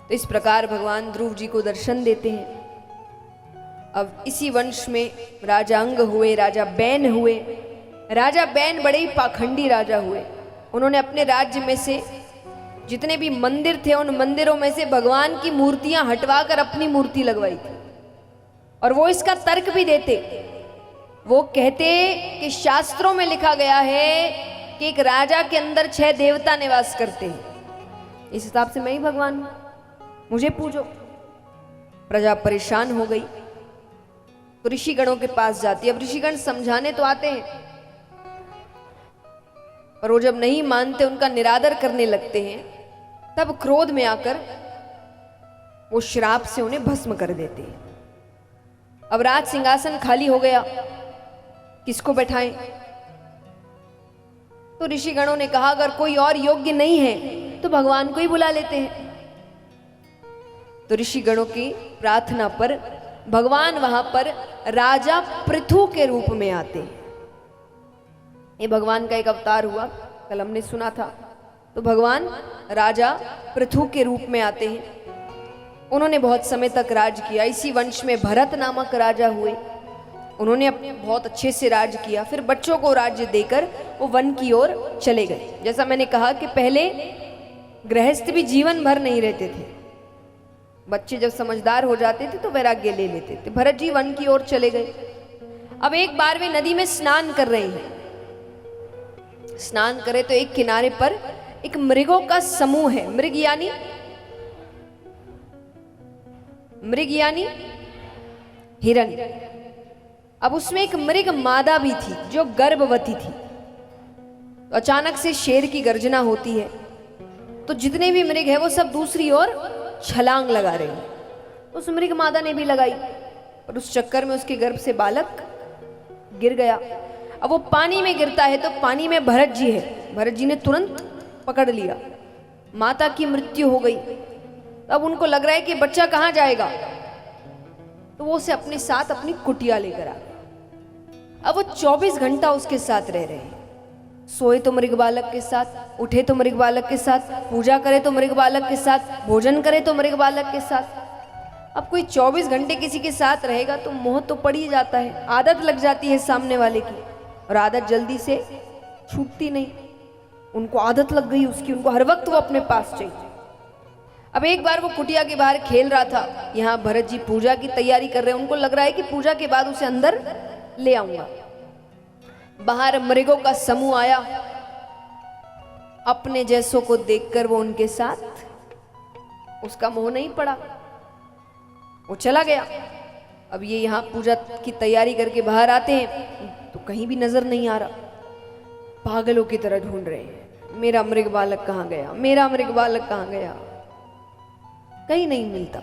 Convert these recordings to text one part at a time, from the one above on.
तो इस प्रकार भगवान ध्रुव जी को दर्शन देते हैं। अब इसी वंश में राजा अंग हुए, राजा बैन हुए। राजा बैन बड़े ही पाखंडी राजा हुए। उन्होंने अपने राज्य में से जितने भी मंदिर थे उन मंदिरों में से भगवान की मूर्तियां हटवा कर अपनी मूर्ति लगवाई थी। और वो इसका तर्क भी देते, वो कहते कि शास्त्रों में लिखा गया है कि एक राजा के अंदर 6 देवता निवास करते हैं, इस हिसाब से मैं ही भगवान हूं, मुझे पूजो। प्रजा परेशान हो गई तो ऋषिगणों के पास जाती है। अब ऋषिगण समझाने तो आते हैं पर वो जब नहीं मानते, उनका निरादर करने लगते हैं, तब क्रोध में आकर वो श्राप से उन्हें भस्म कर देते हैं। अब राज सिंहासन खाली हो गया, किसको बैठाएं? तो ऋषिगणों ने कहा अगर कोई और योग्य नहीं है तो भगवान को ही बुला लेते हैं। तो ऋषिगणों की प्रार्थना पर भगवान वहां पर राजा पृथु के रूप में आते हैं। ये भगवान का एक अवतार हुआ, कल हमने सुना था। तो भगवान राजा पृथु के रूप में आते हैं। उन्होंने बहुत समय तक राज किया। इसी वंश में भरत नामक राजा हुए। उन्होंने अपने बहुत अच्छे से राज किया। फिर बच्चों को राज्य देकर वो वन की ओर चले गए। जैसा मैंने कहा कि पहले गृहस्थ भी जीवन भर नहीं रहते थे, बच्चे जब समझदार हो जाते थे तो वैराग्य ले लेते थे। भरत जी वन की ओर चले गए। अब एक बार वे नदी में स्नान कर रहे हैं। स्नान करे तो एक किनारे पर एक मृगों का समूह है। मृग यानी हिरण। अब उसमें एक मृग मादा भी थी जो गर्भवती थी। तो अचानक से शेर की गर्जना होती है तो जितने भी मृग है वो सब दूसरी ओर छलांग लगा रहे हैं। उस मृग मादा ने भी लगाई और उस चक्कर में उसके गर्भ से बालक गिर गया। अब वो पानी में गिरता है तो पानी में भरत जी है। भरत जी ने तुरंत पकड़ लिया। माता की मृत्यु हो गई। अब उनको लग रहा है कि बच्चा कहाँ जाएगा, तो वो उसे अपने साथ अपनी कुटिया लेकर आ गया। अब वो 24 घंटा उसके साथ रह रहे हैं। सोए तो मृग बालक के साथ, उठे तो मृग बालक के साथ, पूजा करे तो मृग बालक के साथ, भोजन करे तो मृग बालक के साथ। अब कोई 24 घंटे किसी के साथ रहेगा तो मोह तो पड़ ही जाता है, आदत लग जाती है सामने वाले की, और आदत जल्दी से छूटती नहीं। उनको आदत लग गई उसकी, उनको हर वक्त वो अपने पास चाहिए। अब एक बार वो कुटिया के बाहर खेल रहा था। यहाँ भरत जी पूजा की तैयारी कर रहे हैं। उनको लग रहा है कि पूजा के बाद उसे अंदर ले आऊंगा। बाहर मृगों का समूह आया। अपने जैसों को देखकर वो उनके साथ, उसका मोह नहीं पड़ा, वो चला गया। अब ये यहाँ पूजा की तैयारी करके बाहर आते हैं तो कहीं भी नजर नहीं आ रहा। पागलों की तरह ढूंढ रहे हैं, मेरा मृग बालक कहाँ गया, मेरा मृग बालक कहाँ गया। कहीं नहीं मिलता।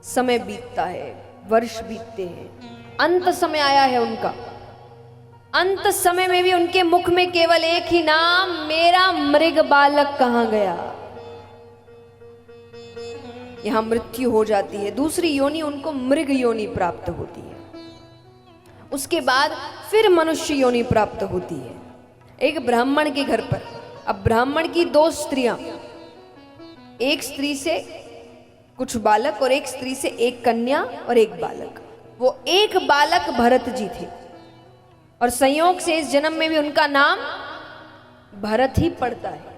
समय बीतता है, वर्ष बीतते हैं। अंत समय आया है उनका। अंत समय में भी उनके मुख में केवल एक ही नाम, मेरा मृग बालक कहाँ गया। यहां मृत्यु हो जाती है। दूसरी योनि उनको मृग योनि प्राप्त होती है। उसके बाद फिर मनुष्य योनि प्राप्त होती है एक ब्राह्मण के घर पर। अब ब्राह्मण की 2 स्त्रियां, एक स्त्री से कुछ बालक और एक स्त्री से एक कन्या और एक बालक। वो एक बालक भरत जी थे और संयोग से इस जन्म में भी उनका नाम भरत ही पड़ता है।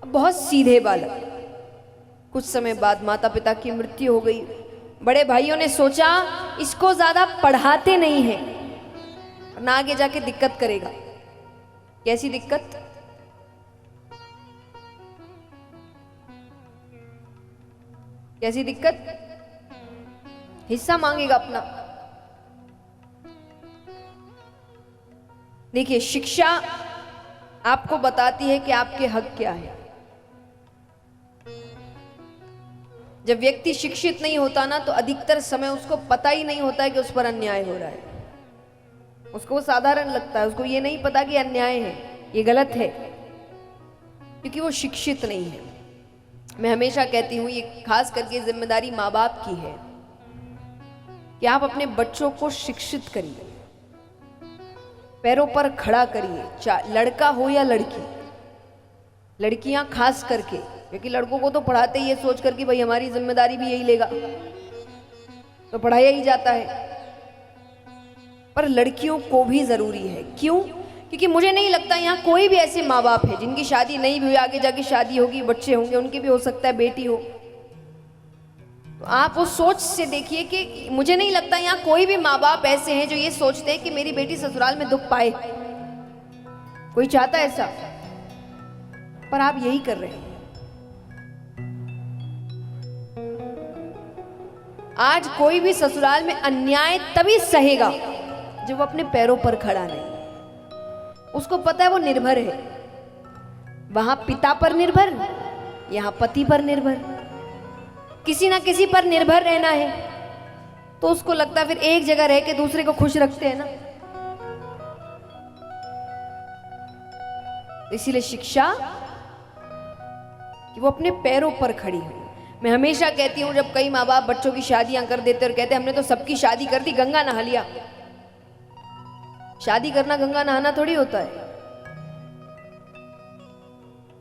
बहुत सीधे बालक। कुछ समय बाद माता पिता की मृत्यु हो गई। बड़े भाइयों ने सोचा इसको ज्यादा पढ़ाते नहीं हैं, ना आगे जाके दिक्कत करेगा। कैसी दिक्कत? कैसी दिक्कत? हिस्सा मांगेगा अपना। देखिए, शिक्षा आपको बताती है कि आपके हक क्या है। जब व्यक्ति शिक्षित नहीं होता ना, तो अधिकतर समय उसको पता ही नहीं होता है कि उस पर अन्याय हो रहा है। उसको साधारण लगता है, उसको ये नहीं पता कि अन्याय है, ये गलत है, क्योंकि वो शिक्षित नहीं है। मैं हमेशा कहती हूँ, ये खास करके जिम्मेदारी माँ बाप की है कि आप अपने बच्चों को शिक्षित करिए, पैरों पर खड़ा करिए। लड़का हो या लड़की, लड़कियां खास करके क्योंकि लड़कों को तो पढ़ाते ही ये सोच कर कि भाई हमारी जिम्मेदारी भी यही लेगा, तो पढ़ाया ही जाता है। पर लड़कियों को भी जरूरी है। क्यों? क्योंकि मुझे नहीं लगता यहाँ कोई भी ऐसे माँ बाप है जिनकी शादी नहीं भी हुई, आगे जाके शादी होगी, बच्चे होंगे, उनकी भी हो सकता है बेटी हो। तो आप वो सोच से देखिए कि मुझे नहीं लगता यहाँ कोई भी माँ बाप ऐसे हैं जो ये सोचते हैं कि मेरी बेटी ससुराल में दुख पाए। कोई चाहता है ऐसा? पर आप यही कर रहे हैं। आज कोई भी ससुराल में अन्याय तभी सहेगा जब वो अपने पैरों पर खड़ा नहीं। उसको पता है वो निर्भर है, वहां पिता पर निर्भर, यहां पति पर निर्भर, किसी ना किसी पर निर्भर रहना है। तो उसको लगता है फिर एक जगह रह के दूसरे को खुश रखते हैं ना। इसीलिए शिक्षा कि वो अपने पैरों पर खड़ी हो। मैं हमेशा कहती हूँ, जब कई माँ बाप बच्चों की शादियां कर देते और कहते हमने तो सबकी शादी कर दी, गंगा नहा लिया। शादी करना गंगा नहाना थोड़ी होता है।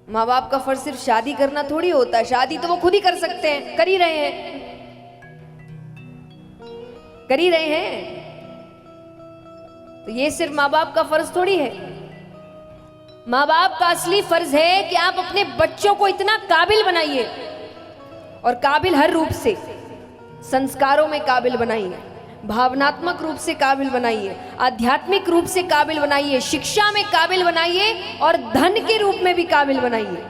माँ बाप का फर्ज सिर्फ शादी करना थोड़ी होता है। शादी तो वो खुद ही कर सकते हैं, कर ही रहे हैं, कर ही रहे हैं। तो ये सिर्फ माँ बाप का फर्ज थोड़ी है। माँ बाप का असली फर्ज है कि आप अपने बच्चों को इतना काबिल बनाइए, और काबिल हर रूप से, संस्कारों में काबिल बनाइए, भावनात्मक रूप से काबिल बनाइए, आध्यात्मिक रूप से काबिल बनाइए, शिक्षा में काबिल बनाइए, और धन के रूप में भी काबिल बनाइए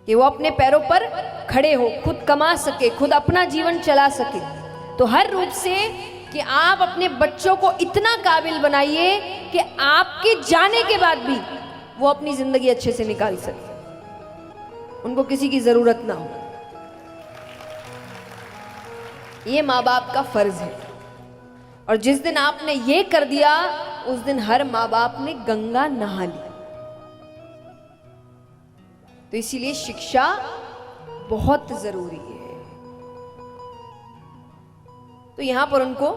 कि वो अपने पैरों पर खड़े हो, खुद कमा सके, खुद अपना जीवन चला सके। तो हर रूप से कि आप अपने बच्चों को इतना काबिल बनाइए कि आपके जाने के बाद भी वो अपनी जिंदगी अच्छे से निकाल सके, उनको किसी की जरूरत ना हो। ये माँ बाप का फर्ज है। और जिस दिन आपने ये कर दिया, उस दिन हर माँ बाप ने गंगा नहा ली। तो इसीलिए शिक्षा बहुत जरूरी है। तो यहां पर उनको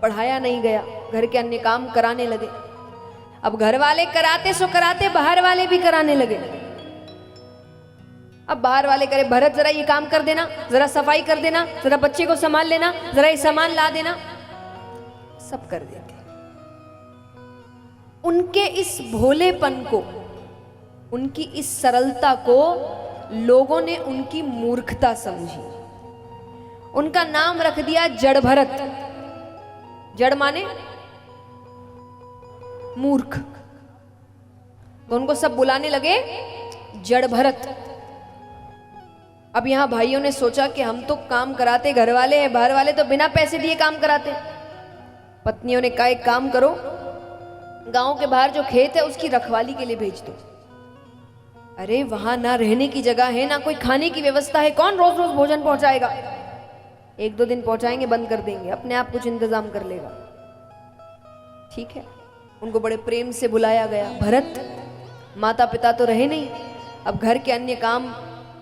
पढ़ाया नहीं गया, घर के अन्य काम कराने लगे। अब घर वाले कराते सो कराते, बाहर वाले भी कराने लगे। अब बाहर वाले करे, भरत जरा ये काम कर देना, जरा सफाई कर देना, जरा बच्चे को संभाल लेना, जरा ये सामान ला देना, सब कर देते। उनके इस भोलेपन को, उनकी इस सरलता को लोगों ने उनकी मूर्खता समझी। उनका नाम रख दिया जड़ भरत। जड़ माने मूर्ख, तो उनको सब बुलाने लगे जड़ भरत। अब यहां भाइयों ने सोचा कि हम तो काम कराते घर वाले हैं, बाहर वाले तो बिना पैसे दिए काम कराते। पत्नियों ने कहा एक काम करो, गांव के बाहर जो खेत है उसकी रखवाली के लिए भेज दो। अरे वहां ना रहने की जगह है, ना कोई खाने की व्यवस्था है, कौन रोज रोज भोजन पहुंचाएगा? एक दो दिन पहुंचाएंगे, बंद कर देंगे, अपने आप कुछ इंतजाम कर लेगा। ठीक है, उनको बड़े प्रेम से बुलाया गया। भरत, माता पिता तो रहे नहीं, अब घर के अन्य काम,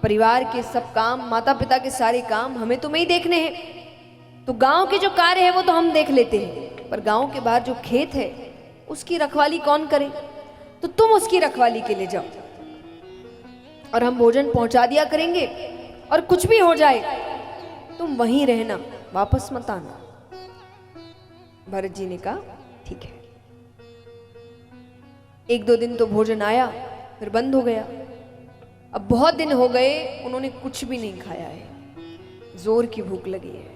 परिवार के सब काम, माता पिता के सारे काम हमें तुम्हें ही देखने हैं। तो गांव के जो कार्य है वो तो हम देख लेते हैं, पर गांव के बाहर जो खेत है उसकी रखवाली कौन करे? तो तुम उसकी रखवाली के लिए जाओ, और हम भोजन पहुंचा दिया करेंगे, और कुछ भी हो जाए तुम वहीं रहना, वापस मत आना। भरत जी ने कहा ठीक है। एक दो दिन तो भोजन आया, फिर बंद हो गया। अब बहुत दिन हो गए, उन्होंने कुछ भी नहीं खाया है, जोर की भूख लगी है।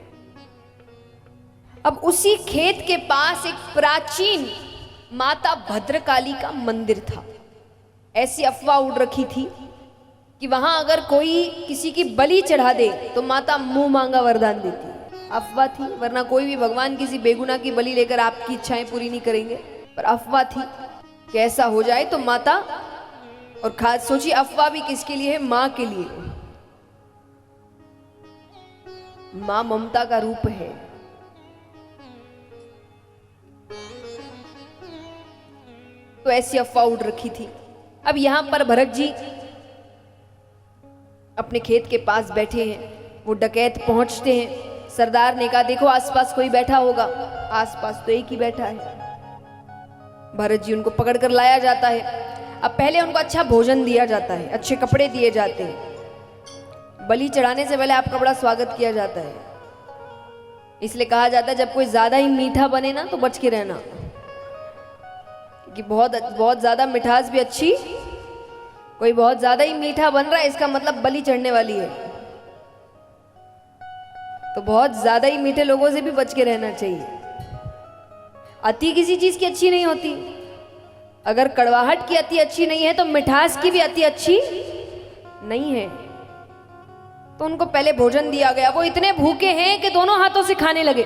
अब उसी खेत के पास एक प्राचीन माता भद्रकाली का मंदिर था। ऐसी अफवाह उड़ रखी थी कि वहां अगर कोई किसी की बलि चढ़ा दे तो माता मुंह मांगा वरदान देती। अफवाह थी, वरना कोई भी भगवान किसी बेगुनाह की बलि लेकर आपकी इच्छाएं पूरी नहीं करेंगे। पर अफवाह थी कि ऐसा हो जाए तो माता, और खास सोचिए अफवाह भी किसके लिए है? मां के लिए। मां ममता का रूप है। तो ऐसी अफवाह उड़ रखी थी। अब यहां पर भरत जी अपने खेत के पास बैठे हैं, वो डकैत पहुंचते हैं। सरदार ने कहा देखो आसपास कोई बैठा होगा, आसपास तो एक ही बैठा है। भरत जी उनको पकड़ कर लाया जाता है। अब पहले उनको अच्छा भोजन दिया जाता है, अच्छे कपड़े दिए जाते हैं, बलि चढ़ाने से पहले आपका बड़ा स्वागत किया जाता है। इसलिए कहा जाता है जब कोई ज्यादा ही मीठा बने ना तो बच के रहना, क्योंकि बहुत ज्यादा मिठास भी अच्छी, कोई बहुत ज्यादा ही मीठा बन रहा है इसका मतलब बलि चढ़ने वाली है, तो बहुत ज्यादा ही मीठे लोगों से भी बच के रहना चाहिए। अति किसी चीज की अच्छी नहीं होती, अगर कड़वाहट की अति अच्छी नहीं है तो मिठास की भी अति अच्छी नहीं है। तो उनको पहले भोजन दिया गया, वो इतने भूखे हैं कि दोनों हाथों से खाने लगे।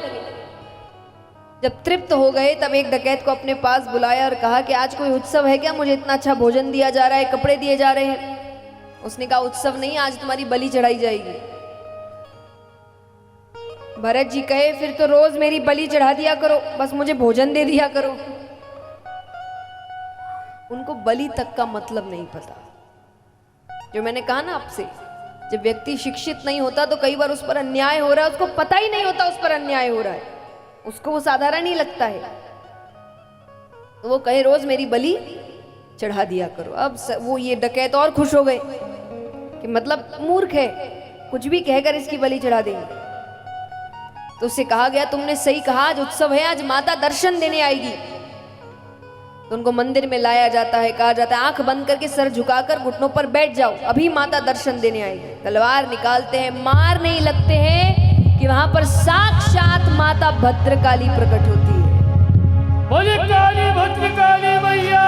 जब तृप्त हो गए तब एक डकैत को अपने पास बुलाया और कहा कि आज कोई उत्सव है क्या, मुझे इतना अच्छा भोजन दिया जा रहा है, कपड़े दिए जा रहे हैं। उसने कहा उत्सव नहीं, आज तुम्हारी बलि चढ़ाई जाएगी। भरत जी कहे फिर तो रोज मेरी बलि चढ़ा दिया करो, बस मुझे भोजन दे दिया करो। उनको बलि तक का मतलब नहीं पता। जो मैंने कहा ना आपसे, जब व्यक्ति शिक्षित नहीं होता तो कई बार उस पर अन्याय हो रहा है, उसको पता ही नहीं होता उस पर अन्याय हो रहा है, उसको वो साधारण ही लगता है। तो वो कहे रोज मेरी बलि चढ़ा दिया करो। अब वो ये डकैत और खुश हो गए कि मतलब मूर्ख है, कुछ भी कहकर इसकी बलि चढ़ा देंगे। तो उससे कहा गया तुमने सही कहा, आज उत्सव है, आज माता दर्शन देने आएगी। तो उनको मंदिर में लाया जाता है, कहा जाता है आंख बंद करके सर झुकाकर घुटनों पर बैठ जाओ, अभी माता दर्शन देने आएगी। तलवार निकालते हैं, मार नहीं लगते हैं कि वहां पर साक्षात माता भद्रकाली प्रकट होती है। बोले काली भद्रकाली मैया